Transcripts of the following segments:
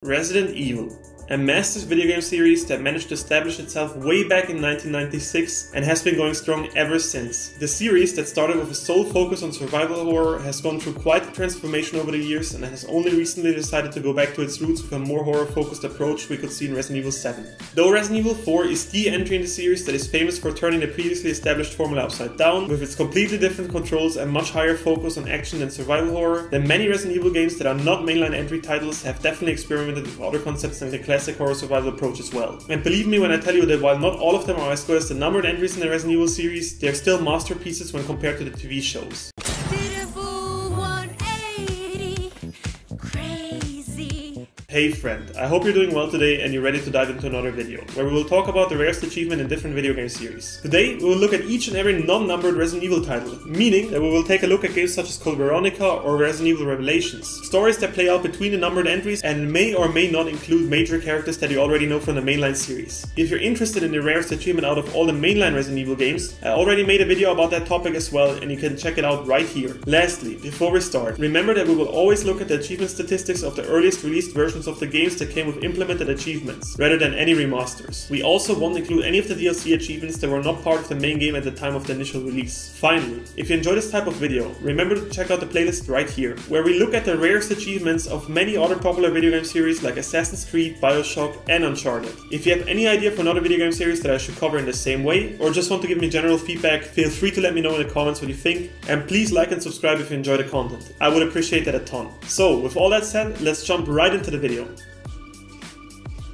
Resident Evil, a massive video game series that managed to establish itself way back in 1996 and has been going strong ever since. The series that started with a sole focus on survival horror has gone through quite a transformation over the years and has only recently decided to go back to its roots with a more horror-focused approach we could see in Resident Evil 7. Though Resident Evil 4 is the entry in the series that is famous for turning the previously established formula upside down, with its completely different controls and much higher focus on action than survival horror, then many Resident Evil games that are not mainline entry titles have definitely experimented with other concepts than the classic horror survival approach as well. And believe me when I tell you that while not all of them are as good as the numbered entries in the Resident Evil series, they are still masterpieces when compared to the TV shows. Hey friend, I hope you're doing well today and you're ready to dive into another video, where we will talk about the rarest achievement in different video game series. Today, we will look at each and every non-numbered Resident Evil title, meaning that we will take a look at games such as Veronica or Resident Evil Revelations, stories that play out between the numbered entries and may or may not include major characters that you already know from the mainline series. If you're interested in the rarest achievement out of all the mainline Resident Evil games, I already made a video about that topic as well and you can check it out right here. Lastly, before we start, remember that we will always look at the achievement statistics of the earliest released versions of the games that came with implemented achievements, rather than any remasters. We also won't include any of the DLC achievements that were not part of the main game at the time of the initial release. Finally, if you enjoy this type of video, remember to check out the playlist right here, where we look at the rarest achievements of many other popular video game series like Assassin's Creed, Bioshock and Uncharted. If you have any idea for another video game series that I should cover in the same way, or just want to give me general feedback, feel free to let me know in the comments what you think, and please like and subscribe if you enjoy the content. I would appreciate that a ton. So, with all that said, let's jump right into the video.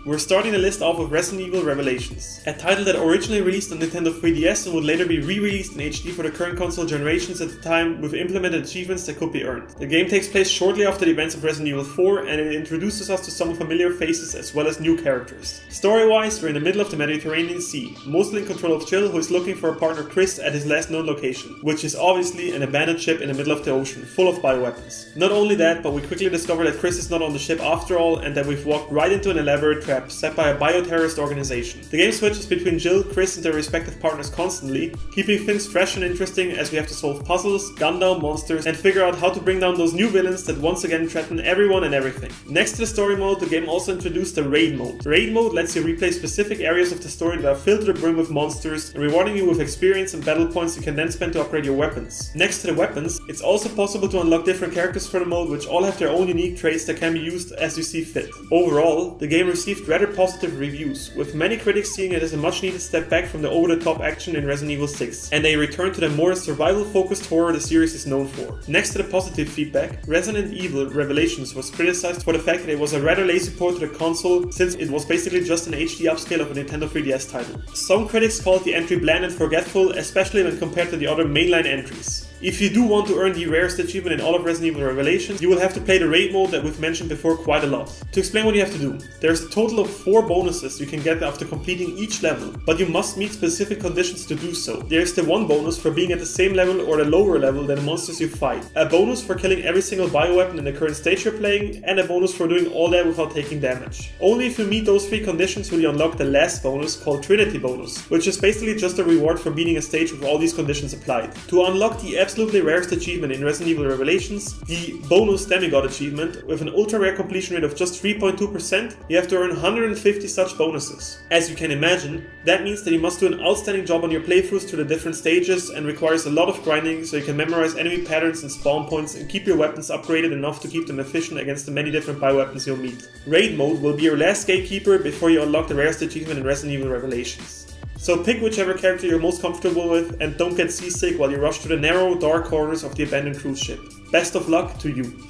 We're starting the list off with Resident Evil Revelations, a title that originally released on Nintendo 3DS and would later be re-released in HD for the current console generations at the time with implemented achievements that could be earned. The game takes place shortly after the events of Resident Evil 4 and it introduces us to some familiar faces as well as new characters. Story-wise, we're in the middle of the Mediterranean Sea, mostly in control of Jill, who is looking for a partner Chris at his last known location, which is obviously an abandoned ship in the middle of the ocean, full of bioweapons. Not only that, but we quickly discover that Chris is not on the ship after all and that we've walked right into an elaborate trap set by a bioterrorist organization. The game switches between Jill, Chris and their respective partners constantly, keeping things fresh and interesting as we have to solve puzzles, gun down monsters and figure out how to bring down those new villains that once again threaten everyone and everything. Next to the story mode, the game also introduced the raid mode. Raid mode lets you replay specific areas of the story that are filled to the brim with monsters, rewarding you with experience and battle points you can then spend to upgrade your weapons. Next to the weapons, it's also possible to unlock different characters for the mode, which all have their own unique traits that can be used as you see fit. Overall, the game received rather positive reviews, with many critics seeing it as a much needed step back from the over-the-top action in Resident Evil 6, and a return to the more survival-focused horror the series is known for. Next to the positive feedback, Resident Evil Revelations was criticized for the fact that it was a rather lazy port to the console, since it was basically just an HD upscale of a Nintendo 3DS title. Some critics called the entry bland and forgetful, especially when compared to the other mainline entries. If you do want to earn the rarest achievement in all of Resident Evil Revelations, you will have to play the raid mode that we've mentioned before quite a lot. To explain what you have to do, there's a total of 4 bonuses you can get after completing each level, but you must meet specific conditions to do so. There's the 1 bonus for being at the same level or the lower level than the monsters you fight, a bonus for killing every single bioweapon in the current stage you're playing, and a bonus for doing all that without taking damage. Only if you meet those 3 conditions will you unlock the last bonus, called Trinity bonus, which is basically just a reward for beating a stage with all these conditions applied. To unlock the absolutely rarest achievement in Resident Evil Revelations, the bonus demigod achievement, with an ultra rare completion rate of just 3.2%, you have to earn 150 such bonuses. As you can imagine, that means that you must do an outstanding job on your playthroughs through the different stages and requires a lot of grinding so you can memorize enemy patterns and spawn points and keep your weapons upgraded enough to keep them efficient against the many different bioweapons you'll meet. Raid mode will be your last gatekeeper before you unlock the rarest achievement in Resident Evil Revelations. So pick whichever character you're most comfortable with and don't get seasick while you rush through the narrow, dark corners of the abandoned cruise ship. Best of luck to you.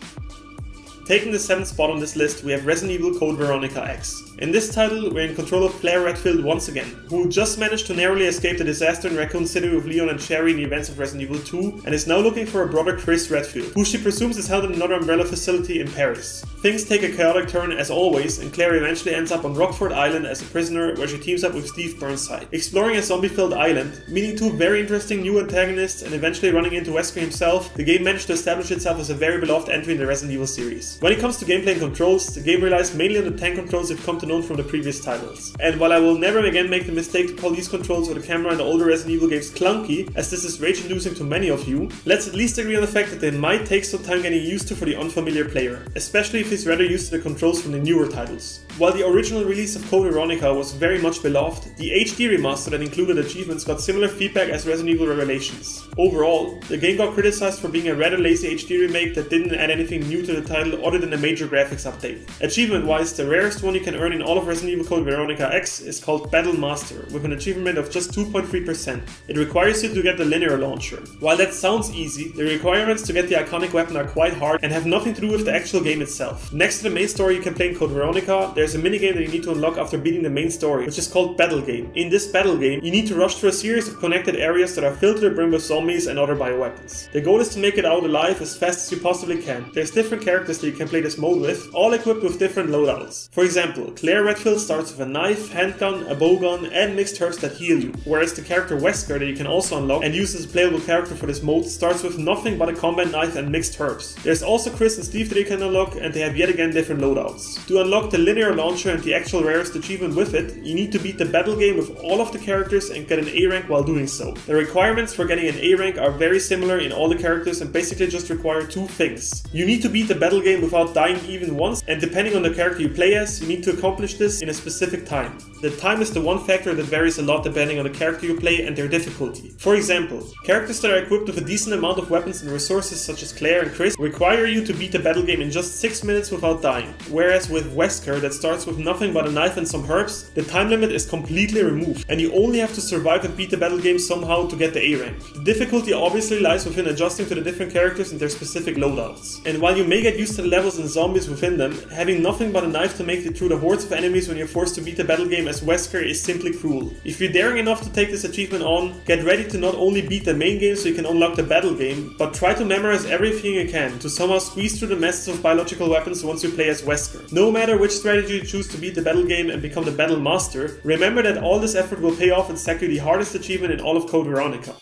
Taking the 7th spot on this list, we have Resident Evil Code Veronica X. In this title, we're in control of Claire Redfield once again, who just managed to narrowly escape the disaster in Raccoon City with Leon and Sherry in the events of Resident Evil 2, and is now looking for her brother Chris Redfield, who she presumes is held in another Umbrella facility in Paris. Things take a chaotic turn as always, and Claire eventually ends up on Rockford Island as a prisoner, where she teams up with Steve Burnside, exploring a zombie-filled island, meeting 2 very interesting new antagonists, and eventually running into Wesker himself. The game managed to establish itself as a very beloved entry in the Resident Evil series. achievements. When it comes to gameplay and controls, the game relies mainly on the tank controls you've come to know from the previous titles. And while I will never again make the mistake to call these controls with the camera in the older Resident Evil games clunky, as this is rage-inducing to many of you, let's at least agree on the fact that they might take some time getting used to for the unfamiliar player, especially if he's rather used to the controls from the newer titles. While the original release of Code Veronica was very much beloved, the HD remaster that included achievements got similar feedback as Resident Evil Revelations. Overall, the game got criticized for being a rather lazy HD remake that didn't add anything new to the title other than a major graphics update. Achievement-wise, the rarest one you can earn in all of Resident Evil Code Veronica X is called Battle Master, with an achievement of just 2.3%. It requires you to get the linear launcher. While that sounds easy, the requirements to get the iconic weapon are quite hard and have nothing to do with the actual game itself. Next to the main story you can play in Code Veronica, there's a minigame that you need to unlock after beating the main story, which is called Battle Game. In this battle game, you need to rush through a series of connected areas that are filled to the brim with zombies and other bioweapons. The goal is to make it out alive as fast as you possibly can. There's different characters that you can play this mode with, all equipped with different loadouts. For example, Claire Redfield starts with a knife, handgun, a bowgun, and mixed herbs that heal you, whereas the character Wesker that you can also unlock and use as a playable character for this mode starts with nothing but a combat knife and mixed herbs. There's also Chris and Steve that you can unlock, and they have yet again different loadouts. To unlock the linear launcher and the actual rarest achievement with it, you need to beat the battle game with all of the characters and get an A rank while doing so. The requirements for getting an A rank are very similar in all the characters and basically just require two things. You need to beat the battle game without dying even once, and depending on the character you play as, you need to accomplish this in a specific time. The time is the one factor that varies a lot depending on the character you play and their difficulty. For example, characters that are equipped with a decent amount of weapons and resources such as Claire and Chris require you to beat the battle game in just 6 minutes without dying, whereas with Wesker that starts with nothing but a knife and some herbs, the time limit is completely removed and you only have to survive and beat the battle game somehow to get the A rank. The difficulty obviously lies within adjusting to the different characters and their specific loadouts. And while you may get used to the levels and zombies within them, having nothing but a knife to make it through the hordes of enemies when you're forced to beat the battle game as Wesker is simply cruel. If you're daring enough to take this achievement on, get ready to not only beat the main game so you can unlock the battle game, but try to memorize everything you can to somehow squeeze through the masses of biological weapons once you play as Wesker. No matter which strategy you choose to beat the battle game and become the battle master, remember that all this effort will pay off and stack you the hardest achievement in all of Code Veronica.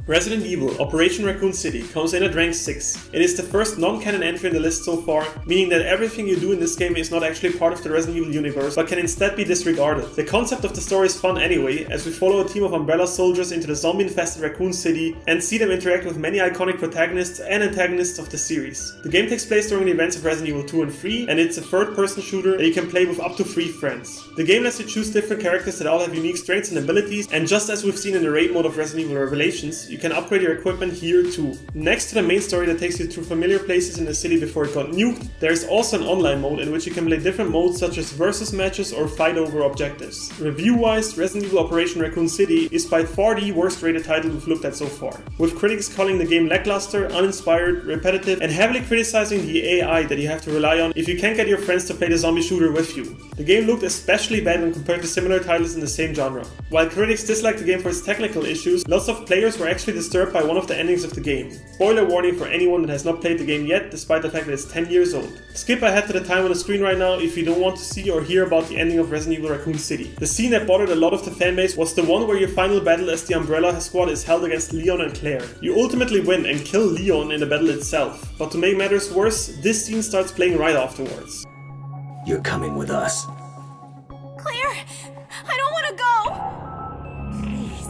Resident Evil Operation Raccoon City comes in at rank 6. It is the first non-canon entry in the list so far, meaning that everything you do in this game is not actually part of the Resident Evil universe, but can instead be disregarded. The concept of the story is fun anyway, as we follow a team of Umbrella soldiers into the zombie-infested Raccoon City and see them interact with many iconic protagonists and antagonists of the series. The game takes place during the events of Resident Evil 2 and 3, and it's a third-person shooter that you can play with up to 3 friends. The game lets you choose different characters that all have unique strengths and abilities, and just as we've seen in the raid mode of Resident Evil Revelations, you can upgrade your equipment here too. Next to the main story that takes you through familiar places in the city before it got nuked, there is also an online mode in which you can play different modes such as versus matches or fight over objectives. Review-wise, Resident Evil Operation Raccoon City is by far the worst rated title we've looked at so far, with critics calling the game lackluster, uninspired, repetitive, and heavily criticizing the AI that you have to rely on if you can't get your friends to play the zombie shooter with you. The game looked especially bad when compared to similar titles in the same genre. While critics disliked the game for its technical issues, lots of players were actually disturbed by one of the endings of the game. Spoiler warning for anyone that has not played the game yet, despite the fact that it's 10 years old. Skip ahead to the time on the screen right now if you don't want to see or hear about the ending of Resident Evil Raccoon City. The scene that bothered a lot of the fanbase was the one where your final battle as the Umbrella squad is held against Leon and Claire. You ultimately win and kill Leon in the battle itself, but to make matters worse, this scene starts playing right afterwards. You're coming with us. Claire, I don't want to go! Please,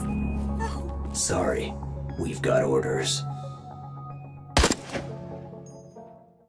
no. Sorry, we've got orders.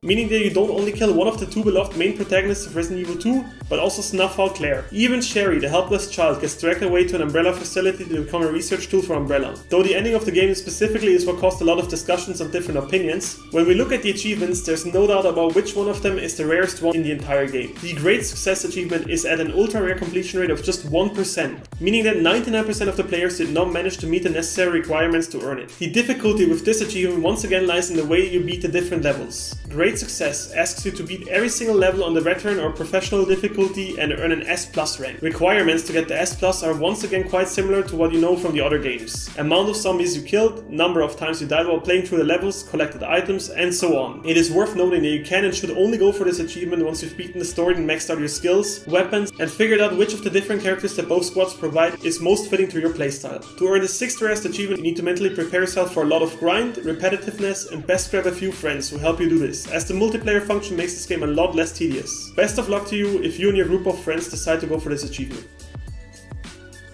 Meaning that you don't only kill one of the 2 beloved main protagonists of Resident Evil 2, but also snuff out Claire. Even Sherry, the helpless child, gets dragged away to an Umbrella facility to become a research tool for Umbrella. Though the ending of the game specifically is what caused a lot of discussions and different opinions, when we look at the achievements, there's no doubt about which one of them is the rarest one in the entire game. The Great Success achievement is at an ultra rare completion rate of just 1%, meaning that 99% of the players did not manage to meet the necessary requirements to earn it. The difficulty with this achievement once again lies in the way you beat the different levels. Great Success asks you to beat every single level on the veteran or professional difficulty and earn an S+ rank. Requirements to get the S+ are once again quite similar to what you know from the other games. Amount of zombies you killed, number of times you died while playing through the levels, collected items, and so on. It is worth noting that you can and should only go for this achievement once you've beaten the story and maxed out your skills, weapons, and figured out which of the different characters that both squads provide is most fitting to your playstyle. To earn the 6th rarest achievement, you need to mentally prepare yourself for a lot of grind, repetitiveness, and best grab a few friends who help you do this. this, as the multiplayer function makes this game a lot less tedious. Best of luck to you if you and your group of friends decide to go for this achievement.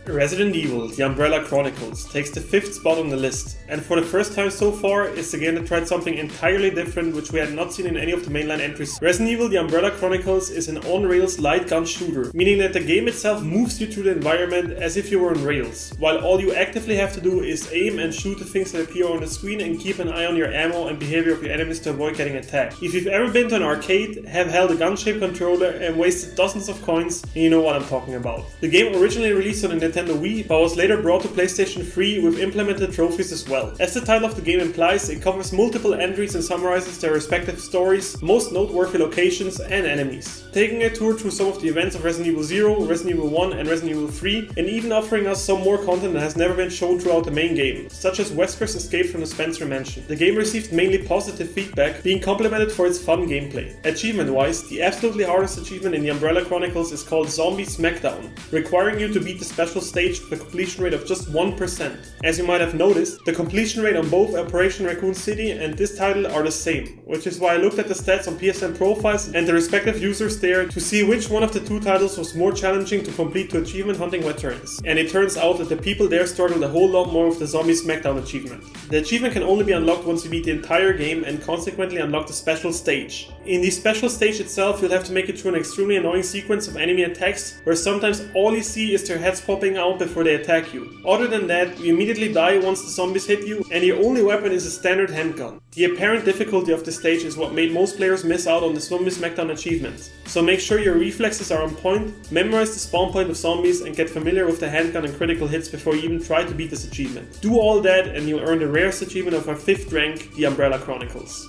Resident Evil, The Umbrella Chronicles, takes the 5th spot on the list, and for the first time so far, it's a game that tried something entirely different which we had not seen in any of the mainline entries. Resident Evil, The Umbrella Chronicles is an on-rails light gun shooter, meaning that the game itself moves you through the environment as if you were on rails, while all you actively have to do is aim and shoot the things that appear on the screen and keep an eye on your ammo and behavior of your enemies to avoid getting attacked. If you've ever been to an arcade, have held a gun-shaped controller and wasted dozens of coins, then you know what I'm talking about. The game originally released on the Nintendo Wii, but was later brought to PlayStation 3 with implemented trophies as well. As the title of the game implies, it covers multiple entries and summarizes their respective stories, most noteworthy locations and enemies. Taking a tour through some of the events of Resident Evil 0, Resident Evil 1 and Resident Evil 3, and even offering us some more content that has never been shown throughout the main game, such as Wesker's escape from the Spencer Mansion. The game received mainly positive feedback, being complimented for its fun gameplay. Achievement-wise, the absolutely hardest achievement in the Umbrella Chronicles is called Zombie Smackdown, requiring you to beat the special stage with a completion rate of just 1%. As you might have noticed, the completion rate on both Operation Raccoon City and this title are the same, which is why I looked at the stats on PSN profiles and the respective users there to see which one of the two titles was more challenging to complete to achievement hunting veterans. And it turns out that the people there struggled a whole lot more with the Zombie Smackdown achievement. The achievement can only be unlocked once you beat the entire game and consequently unlock the special stage. In the special stage itself, you'll have to make it through an extremely annoying sequence of enemy attacks where sometimes all you see is their heads popping out before they attack you. Other than that, you immediately die once the zombies hit you, and your only weapon is a standard handgun. The apparent difficulty of this stage is what made most players miss out on the Zombie Smackdown achievement. So make sure your reflexes are on point, memorize the spawn point of zombies, and get familiar with the handgun and critical hits before you even try to beat this achievement. Do all that and you'll earn the rarest achievement of our 5th rank, The Umbrella Chronicles.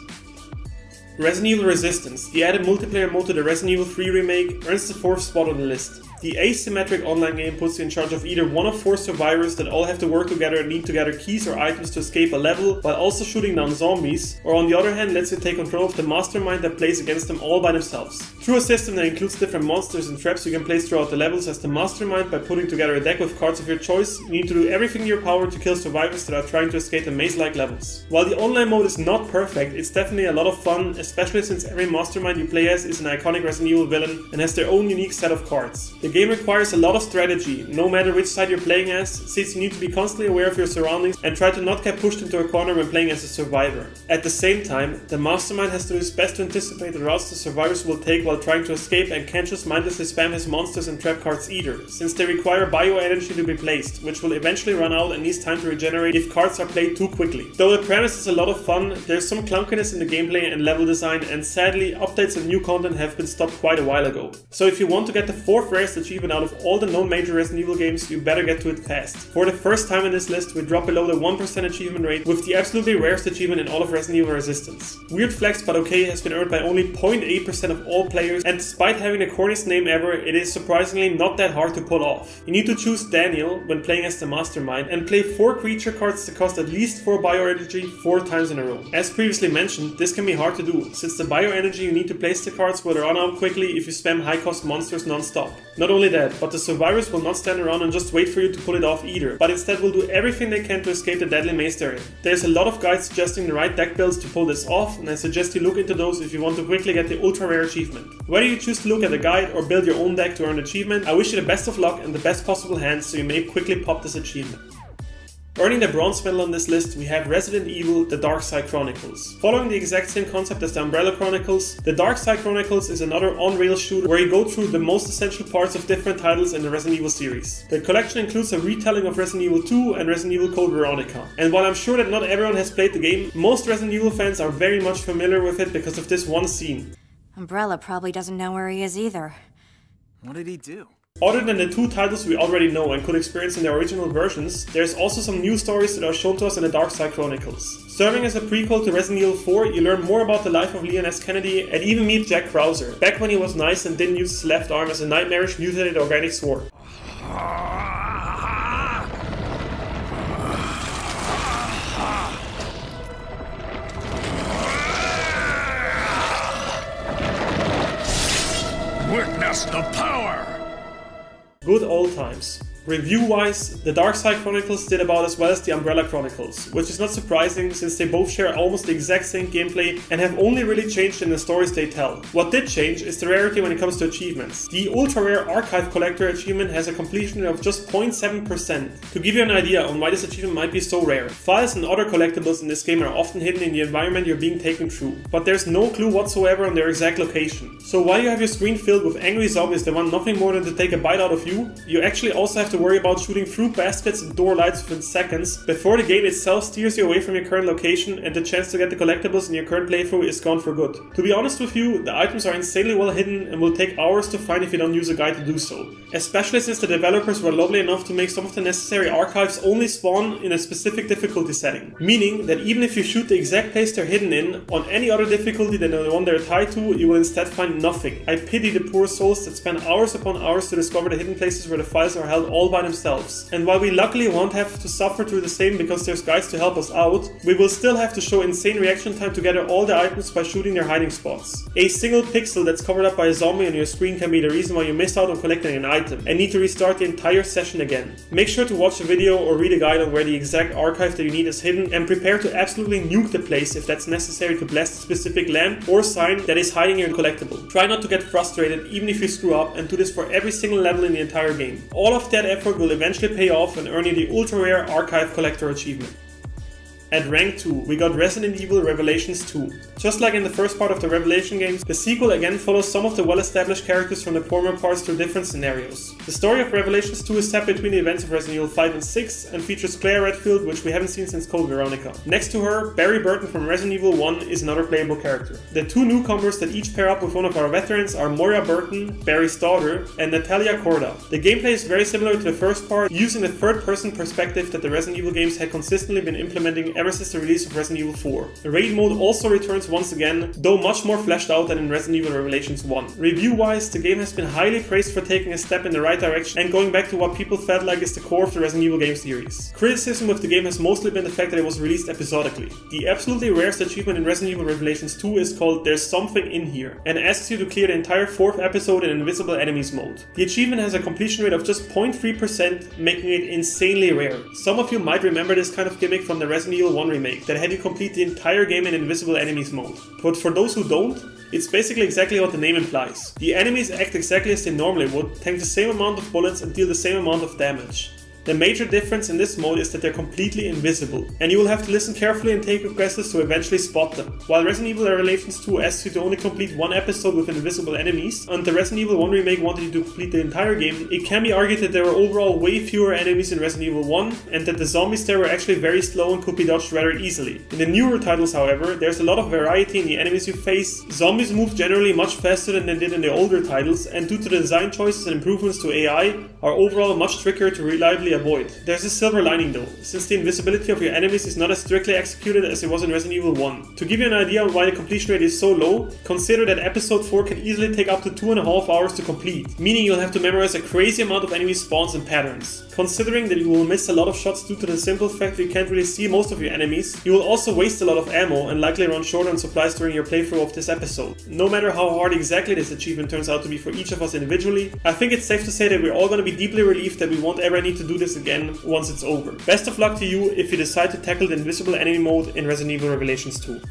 Resident Evil Resistance, the added multiplayer mode to the Resident Evil 3 remake, earns the 4th spot on the list. The asymmetric online game puts you in charge of either one of 4 survivors that all have to work together and need to gather keys or items to escape a level while also shooting down zombies, or on the other hand lets you take control of the mastermind that plays against them all by themselves. Through a system that includes different monsters and traps you can place throughout the levels as the mastermind by putting together a deck with cards of your choice, you need to do everything in your power to kill survivors that are trying to escape the maze-like levels. While the online mode is not perfect, it's definitely a lot of fun, especially since every mastermind you play as is an iconic Resident Evil villain and has their own unique set of cards. The game requires a lot of strategy, no matter which side you're playing as, since you need to be constantly aware of your surroundings and try to not get pushed into a corner when playing as a survivor. At the same time, the mastermind has to do his best to anticipate the routes the survivors will take while trying to escape and can't just mindlessly spam his monsters and trap cards either, since they require bioenergy to be placed, which will eventually run out and needs time to regenerate if cards are played too quickly. Though the premise is a lot of fun, there's some clunkiness in the gameplay and level design, and sadly, updates and new content have been stopped quite a while ago. So if you want to get the 4th rarest achievement out of all the known major Resident Evil games, you better get to it fast. For the first time in this list, we drop below the 1% achievement rate with the absolutely rarest achievement in all of Resident Evil Resistance. Weird flex but okay has been earned by only 0.8% of all players, and despite having the corniest name ever, it is surprisingly not that hard to pull off. You need to choose Daniel when playing as the mastermind and play 4 creature cards that cost at least 4 bioenergy 4 times in a row. As previously mentioned, this can be hard to do, since the bioenergy you need to place the cards will run out quickly if you spam high cost monsters non-stop. Not only that, but the survivors will not stand around and just wait for you to pull it off either, but instead will do everything they can to escape the deadly maze they're in. There's a lot of guides suggesting the right deck builds to pull this off, and I suggest you look into those if you want to quickly get the ultra rare achievement. Whether you choose to look at a guide or build your own deck to earn the achievement, I wish you the best of luck and the best possible hands so you may quickly pop this achievement. Earning the bronze medal on this list, we have Resident Evil, The Darkside Chronicles. Following the exact same concept as the Umbrella Chronicles, The Darkside Chronicles is another on-rails shooter where you go through the most essential parts of different titles in the Resident Evil series. The collection includes a retelling of Resident Evil 2 and Resident Evil Code Veronica. And while I'm sure that not everyone has played the game, most Resident Evil fans are very much familiar with it because of this one scene. Umbrella probably doesn't know where he is either. What did he do? Other than the 2 titles we already know and could experience in their original versions, there's also some new stories that are shown to us in the Darkside Chronicles. Serving as a prequel to Resident Evil 4, you learn more about the life of Leon S. Kennedy and even meet Jack Krauser, back when he was nice and didn't use his left arm as a nightmarish mutated organic sword. Witness the power! Good old times. Review-wise, the Darkside Chronicles did about as well as the Umbrella Chronicles, which is not surprising since they both share almost the exact same gameplay and have only really changed in the stories they tell. What did change is the rarity when it comes to achievements. The ultra rare Archive Collector achievement has a completion rate of just 0.7%. To give you an idea on why this achievement might be so rare, files and other collectibles in this game are often hidden in the environment you're being taken through, but there's no clue whatsoever on their exact location. So while you have your screen filled with angry zombies that want nothing more than to take a bite out of you, you actually also have to worry about shooting fruit baskets and door lights within seconds before the game itself steers you away from your current location and the chance to get the collectibles in your current playthrough is gone for good. To be honest with you, the items are insanely well hidden and will take hours to find if you don't use a guide to do so, especially since the developers were lovely enough to make some of the necessary archives only spawn in a specific difficulty setting, meaning that even if you shoot the exact place they're hidden in on any other difficulty than the one they're tied to, you will instead find nothing. I pity the poor souls that spend hours upon hours to discover the hidden places where the files are held all by themselves. And while we luckily won't have to suffer through the same because there's guides to help us out, we will still have to show insane reaction time to gather all the items by shooting their hiding spots. A single pixel that's covered up by a zombie on your screen can be the reason why you missed out on collecting an item and need to restart the entire session again. Make sure to watch the video or read a guide on where the exact archive that you need is hidden and prepare to absolutely nuke the place if that's necessary to blast a specific lamp or sign that is hiding your collectible. Try not to get frustrated even if you screw up, and do this for every single level in the entire game. All of that effort will eventually pay off and earn you the ultra rare Archive Collector achievement. At rank 2, we got Resident Evil Revelations 2. Just like in the first part of the Revelation games, the sequel again follows some of the well-established characters from the former parts through different scenarios. The story of Revelations 2 is set between the events of Resident Evil 5 and 6 and features Claire Redfield, which we haven't seen since Code Veronica. Next to her, Barry Burton from Resident Evil 1 is another playable character. The two newcomers that each pair up with one of our veterans are Moira Burton, Barry's daughter, and Natalia Corda. The gameplay is very similar to the first part, using the third-person perspective that the Resident Evil games had consistently been implementing ever since the release of Resident Evil 4. The raid mode also returns once again, though much more fleshed out than in Resident Evil Revelations 1. Review-wise, the game has been highly praised for taking a step in the right direction and going back to what people felt like is the core of the Resident Evil game series. Criticism with the game has mostly been the fact that it was released episodically. The absolutely rarest achievement in Resident Evil Revelations 2 is called There's Something in Here, and asks you to clear the entire 4th episode in Invisible Enemies mode. The achievement has a completion rate of just 0.3%, making it insanely rare. Some of you might remember this kind of gimmick from the Resident Evil 1 remake that had you complete the entire game in Invisible Enemies mode. But for those who don't, it's basically exactly what the name implies. The enemies act exactly as they normally would, tank the same amount of bullets and deal the same amount of damage. The major difference in this mode is that they're completely invisible, and you will have to listen carefully and take your guesses to eventually spot them. While Resident Evil Revelations 2 asks you to only complete one episode with invisible enemies, and the Resident Evil 1 remake wanted you to complete the entire game, it can be argued that there were overall way fewer enemies in Resident Evil 1, and that the zombies there were actually very slow and could be dodged rather easily. In the newer titles, however, there's a lot of variety in the enemies you face. Zombies move generally much faster than they did in the older titles, and due to the design choices and improvements to AI, are overall much trickier to reliably avoid. There's a silver lining though, since the invisibility of your enemies is not as strictly executed as it was in Resident Evil 1. To give you an idea on why the completion rate is so low, consider that episode 4 can easily take up to 2.5 hours to complete, meaning you'll have to memorize a crazy amount of enemy spawns and patterns. Considering that you will miss a lot of shots due to the simple fact that you can't really see most of your enemies, you will also waste a lot of ammo and likely run short on supplies during your playthrough of this episode. No matter how hard exactly this achievement turns out to be for each of us individually, I think it's safe to say that we're all going to be deeply relieved that we won't ever need to do this again once it's over. Best of luck to you if you decide to tackle the invisible enemy mode in Resident Evil Revelations 2.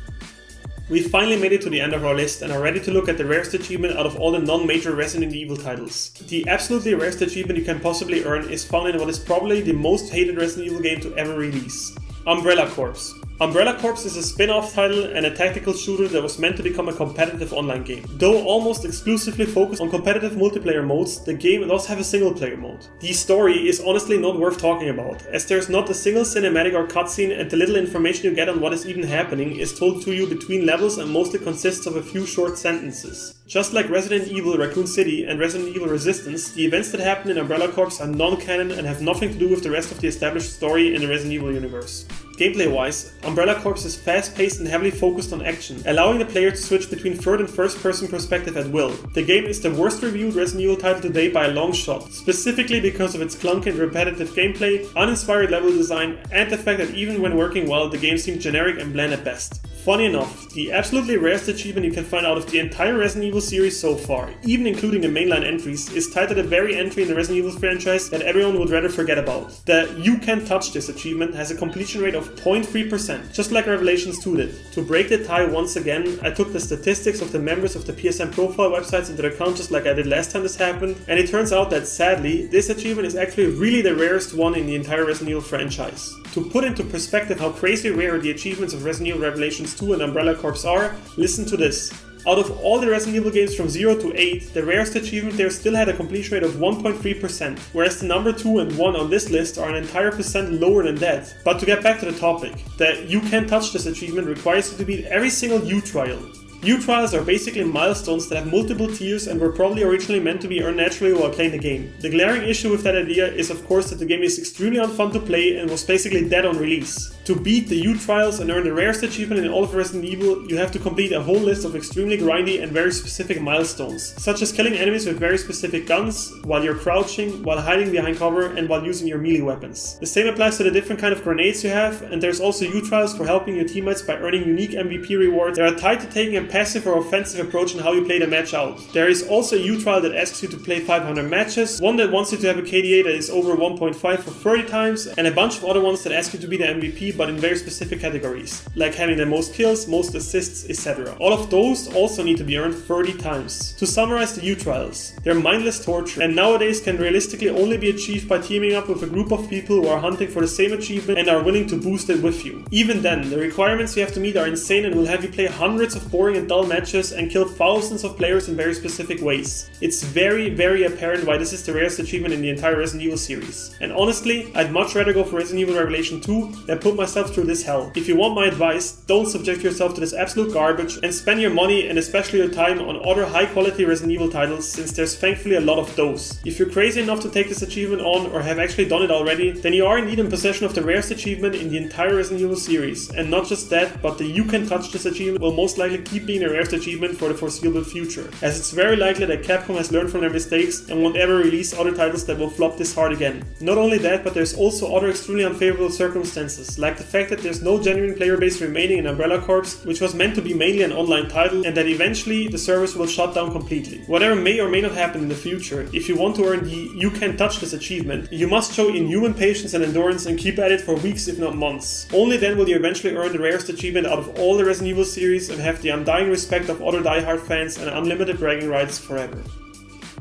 We finally made it to the end of our list and are ready to look at the rarest achievement out of all the non-major Resident Evil titles. The absolutely rarest achievement you can possibly earn is found in what is probably the most hated Resident Evil game to ever release: Umbrella Corps. Umbrella Corps is a spin-off title and a tactical shooter that was meant to become a competitive online game. Though almost exclusively focused on competitive multiplayer modes, the game does have a single-player mode. The story is honestly not worth talking about, as there's not a single cinematic or cutscene, and the little information you get on what is even happening is told to you between levels and mostly consists of a few short sentences. Just like Resident Evil Raccoon City and Resident Evil Resistance, the events that happen in Umbrella Corps are non-canon and have nothing to do with the rest of the established story in the Resident Evil universe. Gameplay-wise, Umbrella Corps is fast-paced and heavily focused on action, allowing the player to switch between third and first-person perspective at will. The game is the worst reviewed Resident Evil title to date by a long shot, specifically because of its clunky and repetitive gameplay, uninspired level design, and the fact that even when working well, the game seemed generic and bland at best. Funny enough, the absolutely rarest achievement you can find out of the entire Resident Evil series so far, even including the mainline entries, is tied to the very entry in the Resident Evil franchise that everyone would rather forget about. The "You Can't Touch This" achievement has a completion rate of 0.3%, just like Revelations 2 did. To break the tie once again, I took the statistics of the members of the PSN profile websites into account just like I did last time this happened, and it turns out that sadly, this achievement is actually really the rarest one in the entire Resident Evil franchise. To put into perspective how crazy rare the achievements of Resident Evil Revelations 2 and Umbrella Corps are, listen to this. Out of all the Resident Evil games from 0 to 8, the rarest achievement there still had a completion rate of 1.3%, whereas the number 2 and 1 on this list are an entire percent lower than that. But to get back to the topic, the "You Can't Touch This" achievement requires you to beat every single U trial. U trials are basically milestones that have multiple tiers and were probably originally meant to be earned naturally while playing the game. The glaring issue with that idea is of course that the game is extremely unfun to play and was basically dead on release. To beat the U trials and earn the rarest achievement in all of Resident Evil, you have to complete a whole list of extremely grindy and very specific milestones, such as killing enemies with very specific guns, while you're crouching, while hiding behind cover, and while using your melee weapons. The same applies to the different kind of grenades you have, and there's also U trials for helping your teammates by earning unique MVP rewards that are tied to taking a passive or offensive approach in how you play the match out. There is also a U trial that asks you to play 500 matches, one that wants you to have a KDA that is over 1.5 for 30 times, and a bunch of other ones that ask you to be the MVP but in very specific categories, like having the most kills, most assists, etc. All of those also need to be earned 30 times. To summarize the U trials, they're mindless torture and nowadays can realistically only be achieved by teaming up with a group of people who are hunting for the same achievement and are willing to boost it with you. Even then, the requirements you have to meet are insane and will have you play hundreds of boring and dull matches and kill thousands of players in very specific ways. It's very apparent why this is the rarest achievement in the entire Resident Evil series. And honestly, I'd much rather go for Resident Evil Revelation 2 than put myself through this hell. If you want my advice, don't subject yourself to this absolute garbage and spend your money and especially your time on other high quality Resident Evil titles, since there's thankfully a lot of those. If you're crazy enough to take this achievement on or have actually done it already, then you are indeed in possession of the rarest achievement in the entire Resident Evil series. And not just that, but the "You Can Touch This" achievement will most likely keep being the rarest achievement for the foreseeable future, as it's very likely that Capcom has learned from their mistakes and won't ever release other titles that will flop this hard again. Not only that, but there's also other extremely unfavorable circumstances, like the fact that there's no genuine player base remaining in Umbrella Corps, which was meant to be mainly an online title, and that eventually the service will shut down completely. Whatever may or may not happen in the future, if you want to earn the "You Can't Touch This" achievement, you must show inhuman patience and endurance and keep at it for weeks if not months. Only then will you eventually earn the rarest achievement out of all the Resident Evil series and have the undying respect of other diehard fans and unlimited bragging rights forever.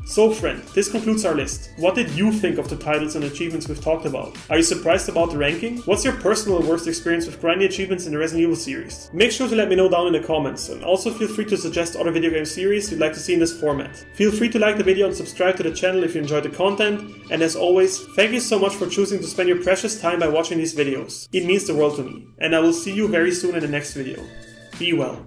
So friend, this concludes our list. What did you think of the titles and achievements we've talked about? Are you surprised about the ranking? What's your personal worst experience with grindy achievements in the Resident Evil series? Make sure to let me know down in the comments, and also feel free to suggest other video game series you'd like to see in this format. Feel free to like the video and subscribe to the channel if you enjoyed the content, and as always, thank you so much for choosing to spend your precious time by watching these videos. It means the world to me, and I will see you very soon in the next video. Be well.